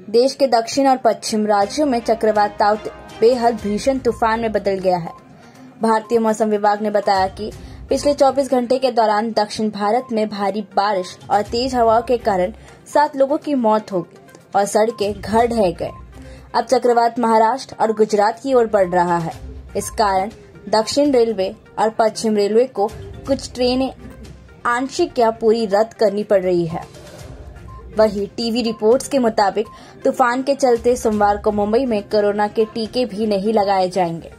देश के दक्षिण और पश्चिम राज्यों में चक्रवात ताउते बेहद भीषण तूफान में बदल गया है। भारतीय मौसम विभाग ने बताया कि पिछले 24 घंटे के दौरान दक्षिण भारत में भारी बारिश और तेज हवाओं के कारण 7 लोगों की मौत हो गई और सड़कें घर ढह गए। अब चक्रवात महाराष्ट्र और गुजरात की ओर बढ़ रहा है। इस कारण दक्षिण रेलवे और पश्चिम रेलवे को कुछ ट्रेनें आंशिक या पूरी रद्द करनी पड़ रही है। वहीं टीवी रिपोर्ट्स के मुताबिक तूफान के चलते सोमवार को मुंबई में कोरोना के टीके भी नहीं लगाए जाएंगे।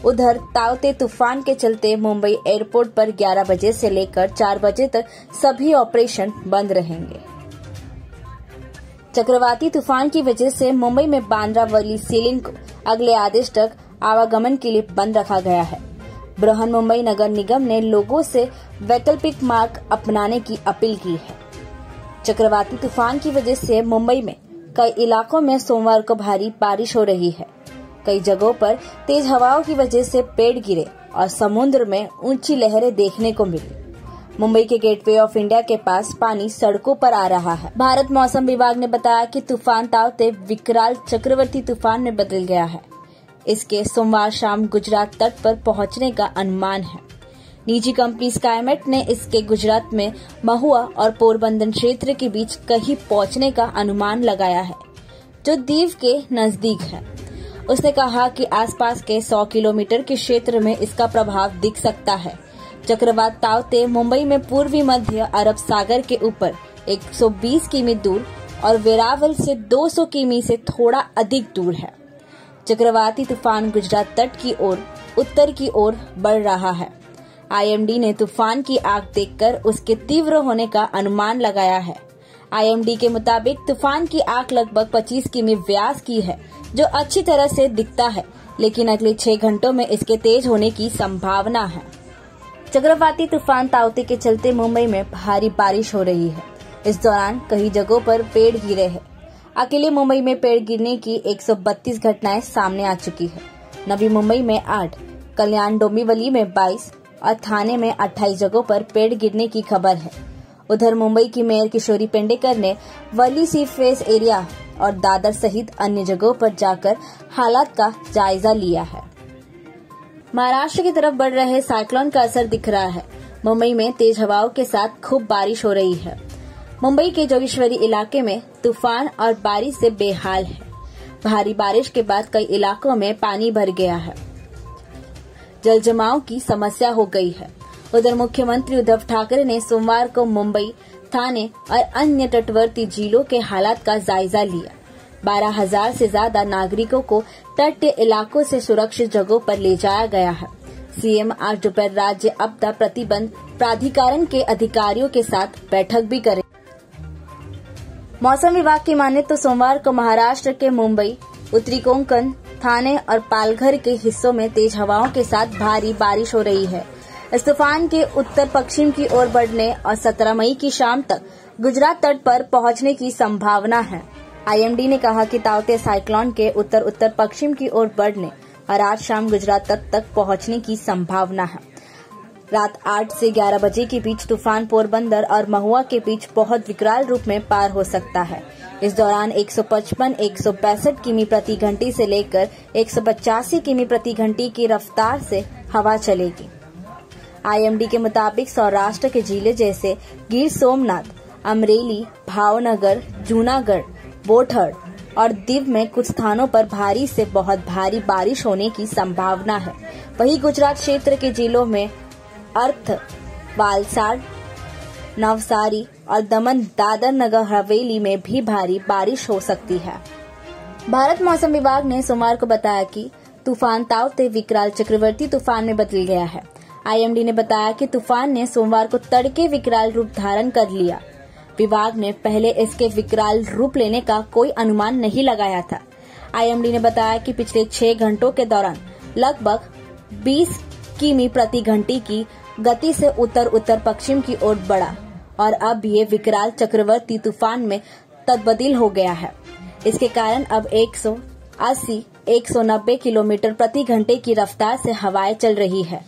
उधर ताउते तूफान के चलते मुंबई एयरपोर्ट पर 11 बजे से लेकर 4 बजे तक सभी ऑपरेशन बंद रहेंगे। चक्रवाती तूफान की वजह से मुंबई में बांद्रा वर्ली सीलिंग को अगले आदेश तक आवागमन के लिए बंद रखा गया है। बृहन मुंबई नगर निगम ने लोगों से वैकल्पिक मार्ग अपनाने की अपील की है। चक्रवाती तूफान की वजह से मुंबई में कई इलाकों में सोमवार को भारी बारिश हो रही है। कई जगहों पर तेज हवाओं की वजह से पेड़ गिरे और समुद्र में ऊंची लहरें देखने को मिली। मुंबई के गेटवे ऑफ इंडिया के पास पानी सड़कों पर आ रहा है। भारत मौसम विभाग ने बताया कि तूफान ताउते विकराल चक्रवर्ती तूफान में बदल गया है। इसके सोमवार शाम गुजरात तट पर पहुंचने का अनुमान है। निजी कंपनी स्काईमेट ने इसके गुजरात में महुआ और पोरबंदर क्षेत्र के बीच कहीं पहुंचने का अनुमान लगाया है, जो दीव के नजदीक है। उसने कहा कि आसपास के 100 किलोमीटर के क्षेत्र में इसका प्रभाव दिख सकता है। चक्रवात ताउते मुंबई में पूर्वी मध्य अरब सागर के ऊपर 120 किमी दूर और वेरावल से 200 किमी से थोड़ा अधिक दूर है। चक्रवाती तूफान गुजरात तट की ओर उत्तर की ओर बढ़ रहा है। आईएमडी ने तूफान की आग देखकर उसके तीव्र होने का अनुमान लगाया है। आईएमडी के मुताबिक तूफान की आग लगभग 25 किमी व्यास की है, जो अच्छी तरह से दिखता है, लेकिन अगले 6 घंटों में इसके तेज होने की संभावना है। चक्रवाती तूफान ताउते के चलते मुंबई में भारी बारिश हो रही है। इस दौरान कई जगहों पर पेड़ गिरे हैं। अकेले मुंबई में पेड़ गिरने की 132 घटनाएं सामने आ चुकी है। नवी मुंबई में 8, कल्याण डोंबिवली में 22 और थाने में 28 जगहों पर पेड़ गिरने की खबर है। उधर मुंबई की मेयर किशोरी पेंडेकर ने वर्ली सी फेस एरिया और दादर सहित अन्य जगहों पर जाकर हालात का जायजा लिया है। महाराष्ट्र की तरफ बढ़ रहे साइक्लोन का असर दिख रहा है। मुंबई में तेज हवाओं के साथ खूब बारिश हो रही है। मुंबई के जोगेश्वरी इलाके में तूफान और बारिश से बेहाल है। भारी बारिश के बाद कई इलाकों में पानी भर गया है। जल जमाव की समस्या हो गई है। उधर मुख्यमंत्री उद्धव ठाकरे ने सोमवार को मुंबई, थाने और अन्य तटवर्ती जिलों के हालात का जायजा लिया। 12,000 से ज्यादा नागरिकों को तटीय इलाकों से सुरक्षित जगहों पर ले जाया गया है। सीएम आज दोपहर राज्य आपदा प्रतिबंध प्राधिकरण के अधिकारियों के साथ बैठक भी करें। मौसम विभाग की माने तो सोमवार को महाराष्ट्र के मुंबई, उत्तरी कोंकण, थाने और पालघर के हिस्सों में तेज हवाओं के साथ भारी बारिश हो रही है। इस तूफान के उत्तर पश्चिम की ओर बढ़ने और 17 मई की शाम तक गुजरात तट पर पहुंचने की संभावना है। आईएमडी ने कहा कि ताउते साइक्लोन के उत्तर उत्तर पश्चिम की ओर बढ़ने और आज शाम गुजरात तट तक पहुंचने की संभावना है। रात 8 से 11 बजे के बीच तूफान पोरबंदर और महुआ के बीच बहुत विकराल रूप में पार हो सकता है। इस दौरान 155-162 किमी प्रति घंटे से लेकर 185 किमी प्रति घंटे की रफ्तार से हवा चलेगी। आईएमडी के मुताबिक सौराष्ट्र के जिले जैसे गिर सोमनाथ, अमरेली, भावनगर, जूनागढ़, बोथड़ और दीव में कुछ स्थानों पर भारी से बहुत भारी बारिश होने की संभावना है। वहीं गुजरात क्षेत्र के जिलों में अर्थ, वालसाड, नवसारी और दमन दादर नगर हवेली में भी भारी बारिश हो सकती है। भारत मौसम विभाग ने सोमवार को बताया कि तूफान ताउते विकराल चक्रवर्ती तूफान में बदल गया है। आईएमडी ने बताया कि तूफान ने सोमवार को तड़के विकराल रूप धारण कर लिया। विभाग ने पहले इसके विकराल रूप लेने का कोई अनुमान नहीं लगाया था। आईएमडी ने बताया कि पिछले 6 घंटों के दौरान लगभग 20 किमी प्रति घंटे की गति से उत्तर उत्तर पश्चिम की ओर बढ़ा और अब ये विकराल चक्रवर्ती तूफान में तब्दील हो गया है। इसके कारण अब 180-190 किलोमीटर प्रति घंटे की रफ्तार से हवाएं चल रही है,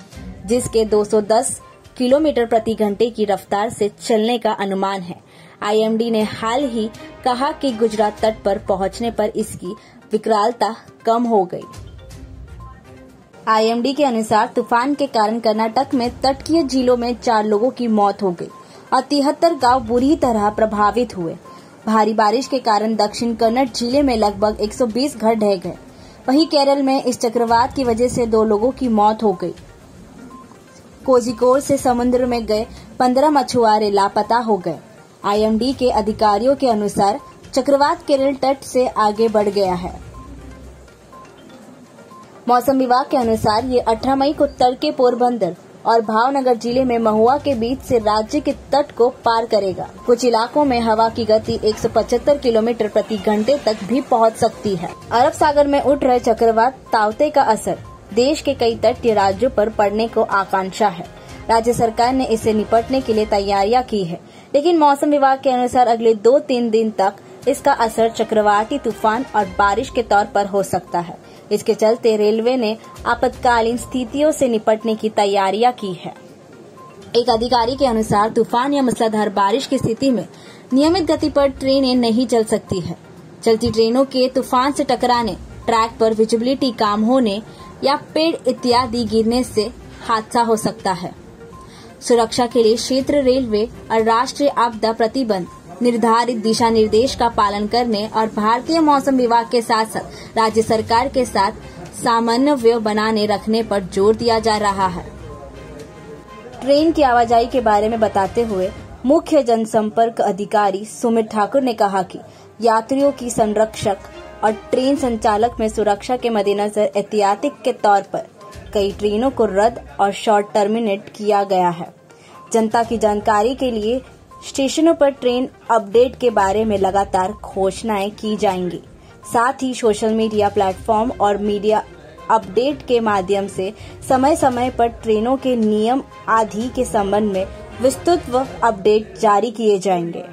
जिसके 210 किलोमीटर प्रति घंटे की रफ्तार से चलने का अनुमान है। आईएमडी ने हाल ही कहा कि गुजरात तट पर पहुंचने पर इसकी विकरालता कम हो गई। आईएमडी के अनुसार तूफान के कारण कर्नाटक में तटीय जिलों में 4 लोगों की मौत हो गई और 73 गांव बुरी तरह प्रभावित हुए। भारी बारिश के कारण दक्षिण कन्नड़ जिले में लगभग 120 घर ढह गए। वहीं केरल में इस चक्रवात की वजह से 2 लोगों की मौत हो गई। कोझिकोड से समुद्र में गए 15 मछुआरे लापता हो गए। आईएमडी के अधिकारियों के अनुसार चक्रवात केरल तट से आगे बढ़ गया है। मौसम विभाग के अनुसार ये 18 मई को तड़के पोरबंदर और भावनगर जिले में महुआ के बीच से राज्य के तट को पार करेगा। कुछ इलाकों में हवा की गति 175 किलोमीटर प्रति घंटे तक भी पहुंच सकती है। अरब सागर में उठ रहे चक्रवात ताउते का असर देश के कई तटीय राज्यों पर पड़ने को आकांक्षा है। राज्य सरकार ने इससे निपटने के लिए तैयारियां की है, लेकिन मौसम विभाग के अनुसार अगले 2-3 दिन तक इसका असर चक्रवाती तूफान और बारिश के तौर पर हो सकता है। इसके चलते रेलवे ने आपातकालीन स्थितियों से निपटने की तैयारियां की है। एक अधिकारी के अनुसार तूफान या मूसलाधार बारिश की स्थिति में नियमित गति पर ट्रेनें नहीं चल सकती है। चलती ट्रेनों के तूफान से टकराने, ट्रैक पर विजिबिलिटी कम होने या पेड़ इत्यादि गिरने से हादसा हो सकता है। सुरक्षा के लिए क्षेत्र रेलवे और राष्ट्रीय आपदा प्रतिबंध निर्धारित दिशा निर्देश का पालन करने और भारतीय मौसम विभाग के साथ साथ राज्य सरकार के साथ समन्वय बनाने रखने पर जोर दिया जा रहा है। ट्रेन की आवाजाही के बारे में बताते हुए मुख्य जनसंपर्क अधिकारी सुमित ठाकुर ने कहा कि यात्रियों की संरक्षक और ट्रेन संचालक में सुरक्षा के मद्देनजर एहतियाती के तौर पर कई ट्रेनों को रद्द और शॉर्ट टर्मिनेट किया गया है। जनता की जानकारी के लिए स्टेशनों पर ट्रेन अपडेट के बारे में लगातार घोषणाएं की जाएंगी। साथ ही सोशल मीडिया प्लेटफॉर्म और मीडिया अपडेट के माध्यम से समय समय पर ट्रेनों के नियम आदि के संबंध में विस्तृत अपडेट जारी किए जाएंगे।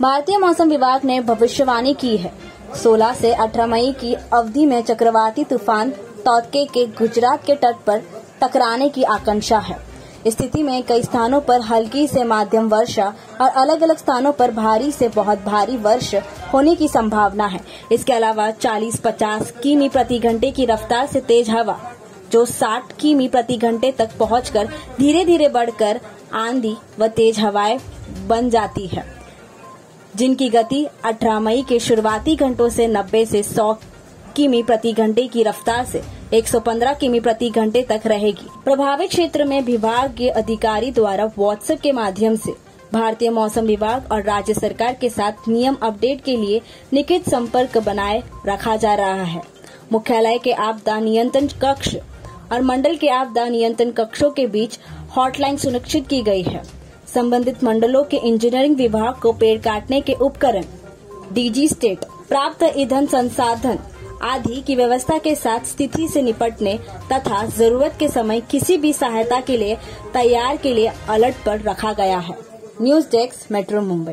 भारतीय मौसम विभाग ने भविष्यवाणी की है 16 से 18 मई की अवधि में चक्रवाती तूफान तौते के गुजरात के तट पर टकराने की आशंका है। स्थिति में कई स्थानों पर हल्की से मध्यम वर्षा और अलग अलग स्थानों पर भारी से बहुत भारी वर्षा होने की संभावना है। इसके अलावा 40-50 किमी प्रति घंटे की रफ्तार से तेज हवा जो 60 किमी प्रति घंटे तक पहुंचकर धीरे धीरे बढ़कर आंधी व तेज हवाएं बन जाती है, जिनकी गति 18 मई के शुरुआती घंटों से 90 से 100 किमी प्रति घंटे की रफ्तार से 115 किमी प्रति घंटे तक रहेगी। प्रभावित क्षेत्र में विभागीय अधिकारी द्वारा व्हाट्सएप के माध्यम से भारतीय मौसम विभाग और राज्य सरकार के साथ नियम अपडेट के लिए निकट संपर्क बनाए रखा जा रहा है। मुख्यालय के आपदा नियंत्रण कक्ष और मंडल के आपदा नियंत्रण कक्षों के बीच हॉटलाइन सुनिश्चित की गई है। संबंधित मंडलों के इंजीनियरिंग विभाग को पेड़ काटने के उपकरण, डीजी स्टेट, प्राप्त ईंधन संसाधन आदि की व्यवस्था के साथ स्थिति से निपटने तथा जरूरत के समय किसी भी सहायता के लिए तैयार के लिए अलर्ट पर रखा गया है। News desk, metro Mumbai.